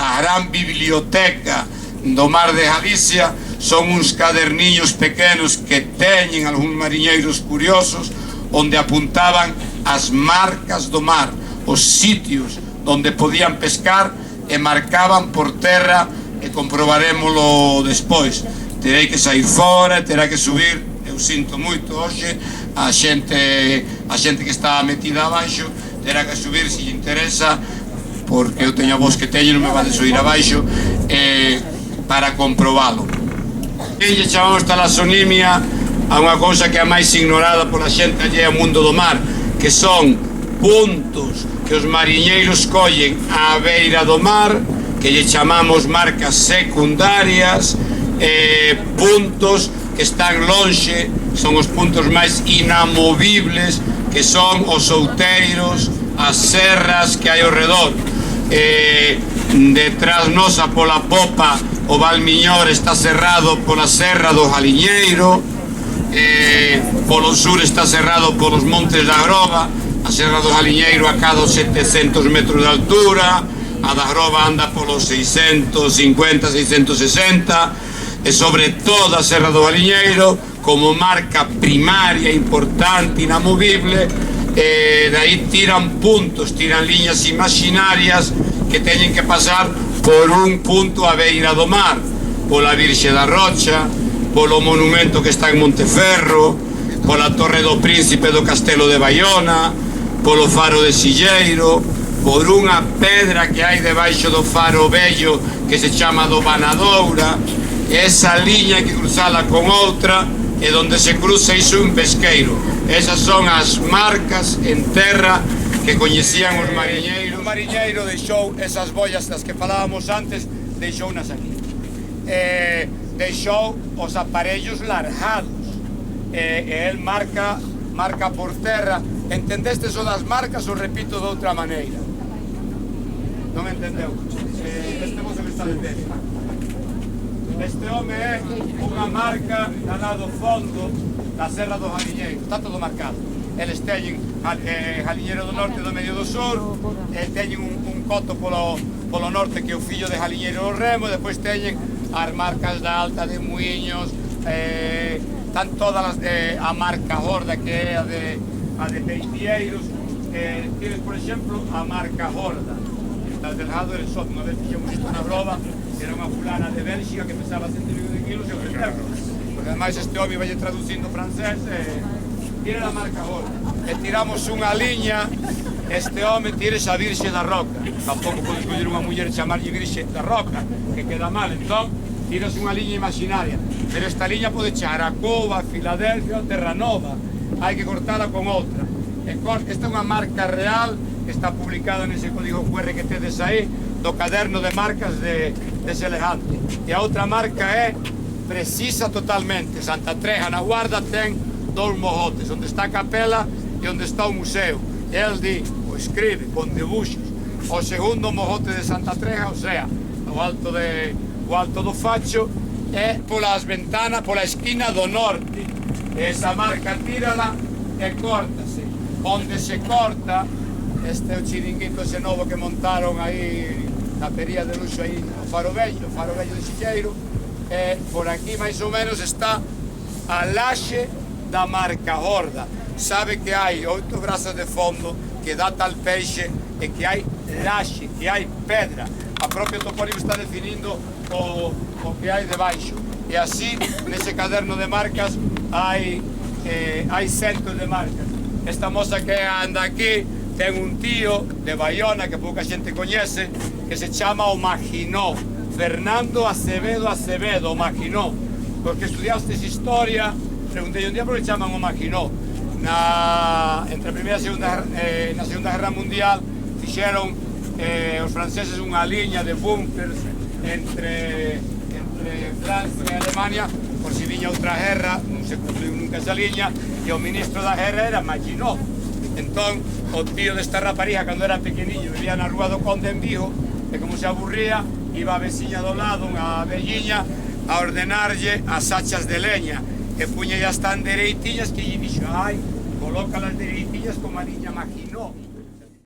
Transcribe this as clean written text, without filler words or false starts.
a gran biblioteca do Mar de Galicia son uns caderniños pequenos que teñen algúns mariñeiros curiosos onde apuntaban as marcas do mar, os sitios onde podían pescar e marcaban por terra, e comprobarémolo despois. Terei que sair fora, terá que subir, eu sinto moito hoxe, a xente que está metida abaixo terá que subir se lle interesa, porque eu teño a voz que teño, non me vale subir abaixo, para comprobalo. E lle chamamos talasonimia a unha cousa que é máis ignorada pola xente allea ao mundo do mar, que son puntos que os mariñeiros collen á beira do mar, que lle chamamos marcas secundarias, puntos que están lonxe, son os puntos máis inamovibles, que son os outeiros, as serras que hai ao redor. Detrás nosa pola popa o Val Miñor está cerrado pola Serra do Galiñeiro, polo sur está cerrado polos Montes da Groba, a Serra do Galiñeiro a cada 700 metros de altura, a da Groba anda polos 650, 660, e sobre toda a Serra do Galiñeiro como marca primaria importante, inamovible, de aí tiran puntos, tiran liñas imaginarias que teñen que pasar por un punto á beira do mar, pola Virxe da Rocha, polo monumento que está en Monteferro, pola Torre do Príncipe do Castelo de Baiona, polo Faro de Silleiro, por unha pedra que hai debaixo do faro vello que se chama do Banadoura. Esa liña hai que cruzala con outra, e donde se cruza iso un pesqueiro. Esas son as marcas en terra que coñecían os mariñeiros. O mariñeiro deixou esas boias das que falábamos antes, deixounas aquí. Deixou os aparellos largados, e el marca por terra. Entendestes o das marcas, o repito de outra maneira? Non entendeu? Este mozo que está de pé. Este home é unha marca da lado fondo da Serra do Galiñeiro, está todo marcado. Eles teñen Galiñeiro do Norte e do Medio do Sur, teñen un coto polo norte que é o fillo de Galiñeiro do Remo, e depois teñen as marcas da Alta de Muiños, están todas a marca Horda, que é a de Peitieiros. Tienes, por exemplo, a marca Horda, está delgado el sot. Unha vez fixemos isto na Broba, era unha fulana de Bélxica que pesaba 120 kilos e ofrecemos, porque ademais este home vai traducindo francés, tira a marca Horda, e tiramos unha liña. Este home tires a Virxe da Roca, tampouco podes coller unha muller e chamarlle Virxe da Roca, que queda mal, entón tiras unha liña imaginaria, pero esta liña pode chegar a Cova, a Filadelfia, a Terranova, hai que cortala con outra. Esta é unha marca real que está publicada nese código QR que tedes aí, do caderno de marcas de Selejante. E a outra marca é precisa totalmente. Santa Treja na Guarda ten dous mogotes, onde está a capela e onde está o museo. E el di, o escribe con debuxos, o segundo mogote de Santa Treja, o sea, o alto do Facho, é polas ventanas, pola esquina do norte. Esa marca tírala e córtase. Onde se corta, este é o chiringuito ese novo que montaron aí na Pería de Luxo, aí no Faro Vello de Silleiro, e por aquí máis ou menos está a laxe da marca Horda. Sabe que hai 8 brazas de fondo, que dá tal peixe, e que hai laxe, que hai pedra. A propia topónimo está definindo o que hai debaixo. E así, nese caderno de marcas, hai centos de marcas. Esta moza que anda aquí ten un tío de Baiona que pouca xente coñece, que se chama o Maginó, Fernando Acevedo, o Maginó, porque estudiastes historia. Preguntei un día por que chaman o Maginó. Entre a primeira e na segunda guerra mundial fixeron os franceses unha liña de bunkers entre Francia e Alemania, por si viña outra guerra, non se cumpliu nunca esa liña, e o ministro da guerra era Maginó. Entón, o tío desta rapariga, cando era pequeniño, vivía na Rúa do Conde en Vigo, e como se aburría, iba a veciña do lado, unha velliña, a ordenarlle as hachas de leña, e puña ya están dereitiñas, que lle dixo, ai, colócalas dereitiñas como a niña Maginó.